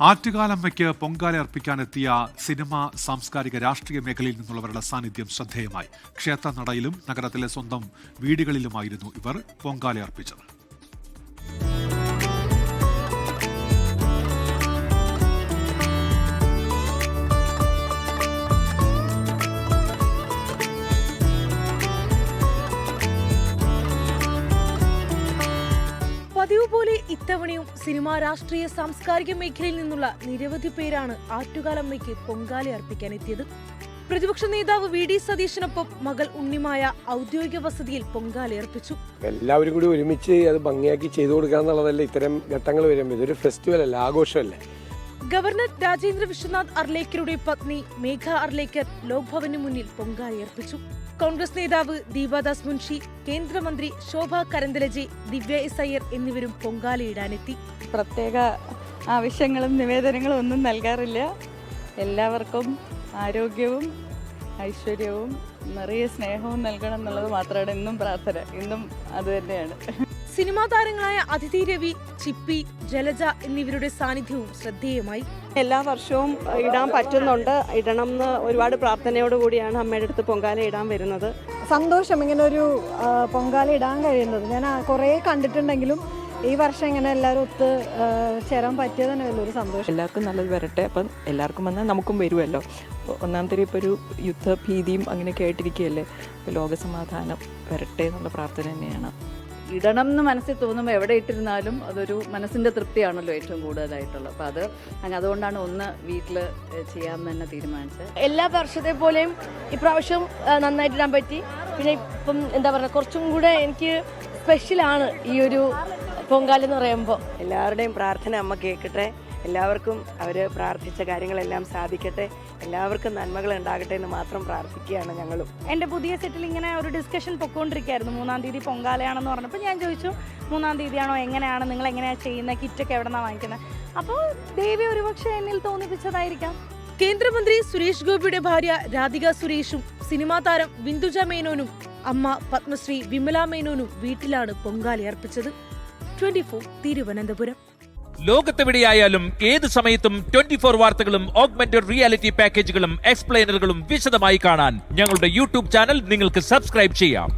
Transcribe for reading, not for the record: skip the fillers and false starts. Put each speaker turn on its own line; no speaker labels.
ആറ്റുകാലമ്മയ്ക്ക് Pongala അർപ്പിക്കാനെത്തിയ cinema, സാംസ്കാരിക, രാഷ്ട്രീയ മേഖലയിൽ നിന്നുള്ളവരുടെ സാന്നിധ്യം ശ്രദ്ധേയമായി. ക്ഷേത്രനടയിലും നഗരത്തിലെ സ്വന്തം വീടുകളിലുമായിരുന്നു ഇവർ പൊങ്കാല അർപ്പിച്ചത്.
പതിവ് പോലെ ഇത്തവണയും സിനിമാ, രാഷ്ട്രീയ, സാംസ്കാരിക മേഖലയിൽ നിന്നുള്ള നിരവധി പേരാണ് ആറ്റുകാലമ്മയ്ക്ക് പൊങ്കാല അർപ്പിക്കാനെത്തിയത്. പ്രതിപക്ഷ നേതാവ് വി.ഡി. സതീശനൊപ്പം മകൾ ഉണ്ണിമായ ഔദ്യോഗിക വസതിയിൽ പൊങ്കാല അർപ്പിച്ചു.
എല്ലാവരും കൂടി ഒരുമിച്ച് അത് ഭംഗിയാക്കി ചെയ്തു കൊടുക്കുക എന്നുള്ളതല്ല ഇത്തരം ഘട്ടങ്ങൾ വരുമ്പോൾ. ഇതൊരു ഫെസ്റ്റിവൽ അല്ല, ആഘോഷമല്ലേ.
ഗവർണർ രാജേന്ദ്ര വിശ്വനാഥ് അർലേക്കറുടെ പത്നി മേഘ അർലേക്കർ ലോക്ഭവന് മുന്നിൽ പൊങ്കാല അർപ്പിച്ചു. കോൺഗ്രസ് നേതാവ് ദീപാദാസ് മുൻഷി, കേന്ദ്രമന്ത്രി ശോഭ കരന്തലജെ, ദിവ്യ എസ് അയ്യർ എന്നിവരും പൊങ്കാലയിടാനെത്തി.
പ്രത്യേക ആവശ്യങ്ങളും നിവേദനങ്ങളും ഒന്നും നൽകാറില്ല. എല്ലാവർക്കും ആരോഗ്യവും ഐശ്വര്യവും നിറയെ സ്നേഹവും നൽകണം എന്നുള്ളത് മാത്രമാണ് ഇന്നും പ്രാർത്ഥന. ഇന്നും അത് തന്നെയാണ്.
സിനിമാ താരങ്ങളായ അതിഥി രവി, ചിപ്പി, ജലജ എന്നിവരുടെ സാന്നിധ്യവും ശ്രദ്ധേയമായി.
എല്ലാ വർഷവും ഇടാൻ പറ്റുന്നുണ്ട്. ഇടണം എന്ന് ഒരുപാട് പ്രാർത്ഥനയോടുകൂടിയാണ് അമ്മയുടെ അടുത്ത് പൊങ്കാല ഇടാൻ വരുന്നത്.
സന്തോഷം ഇങ്ങനെ ഒരു പൊങ്കാല ഇടാൻ കഴിയുന്നത്. ഞാൻ കുറേ കണ്ടിട്ടുണ്ടെങ്കിലും ഈ വർഷം ഇങ്ങനെ എല്ലാവരും ഒത്ത് ചേരാൻ പറ്റിയത് തന്നെ വലിയൊരു സന്തോഷം.
എല്ലാവർക്കും നല്ലത് വരട്ടെ. അപ്പം എല്ലാവർക്കും വന്നാൽ നമുക്കും വരുമല്ലോ. ഒന്നാമത്തെ ഇപ്പോൾ ഒരു യുദ്ധഭീതിയും അങ്ങനെയൊക്കെ ആയിട്ടിരിക്കുകയല്ലേ. ഇപ്പോൾ ലോകസമാധാനം വരട്ടെ എന്നുള്ള പ്രാർത്ഥന തന്നെയാണ്.
ഇടണം എന്ന് മനസ്സിൽ തോന്നുമ്പോൾ എവിടെ ഇട്ടിരുന്നാലും അതൊരു മനസ്സിൻ്റെ തൃപ്തിയാണല്ലോ ഏറ്റവും കൂടുതലായിട്ടുള്ളത്. അപ്പോൾ അതുകൊണ്ടാണ് ഒന്ന് വീട്ടിൽ ചെയ്യാമെന്ന് തന്നെ തീരുമാനിച്ചത്.
എല്ലാ വർഷത്തെ പോലെയും ഇപ്രാവശ്യം നന്നായിട്ട് ഇടാൻ പറ്റി. പിന്നെ ഇപ്പം എന്താ പറയുക, കുറച്ചും കൂടെ എനിക്ക് സ്പെഷ്യലാണ് ഈ ഒരു പൊങ്കാല എന്ന് പറയുമ്പോൾ.
എല്ലാവരുടെയും പ്രാർത്ഥന അമ്മ കേൾക്കട്ടെ. എല്ലാവർക്കും അവർ പ്രാർത്ഥിച്ച കാര്യങ്ങളെല്ലാം സാധിക്കട്ടെ. എല്ലാവർക്കും നന്മകൾ ഉണ്ടാകട്ടെ എന്ന് മാത്രം പ്രാർത്ഥിക്കുകയാണ് ഞങ്ങളും.
എൻ്റെ പുതിയ സെറ്റിൽ ഇങ്ങനെ ഒരു ഡിസ്കഷൻ പൊക്കോണ്ടിരിക്കുകയായിരുന്നു. 3-ാം തീയതി പൊങ്കാലയാണെന്ന് പറഞ്ഞപ്പോൾ ഞാൻ ചോദിച്ചു, 3-ാം തീയതിയാണോ, എങ്ങനെയാണ്, നിങ്ങൾ എങ്ങനെയാണ് ചെയ്യുന്നത്, കിറ്റൊക്കെ എവിടെ നിന്നാണ് വാങ്ങിക്കുന്നത്? അപ്പോൾ ദേവി ഒരുപക്ഷെ എന്നിൽ തോന്നിപ്പിച്ചതായിരിക്കാം.
കേന്ദ്രമന്ത്രി സുരേഷ് ഗോപിയുടെ ഭാര്യ രാധിക സുരേഷും സിനിമാ താരം ബിന്ദുജ മേനോനും അമ്മ പത്മശ്രീ വിമല മേനോനും വീട്ടിലാണ് പൊങ്കാല അർപ്പിച്ചത്. 24 തിരുവനന്തപുരം.
ലോകത്തെവിടെയായാലും ഏത് സമയത്തും 24 വാർത്തകളും ഓഗ്മെന്റഡ് റിയാലിറ്റി പാക്കേജുകളും എക്സ്പ്ലെയിനറുകളും വിശദമായി കാണാൻ ഞങ്ങളുടെ യൂട്യൂബ് ചാനൽ നിങ്ങൾക്ക് സബ്സ്ക്രൈബ് ചെയ്യാം.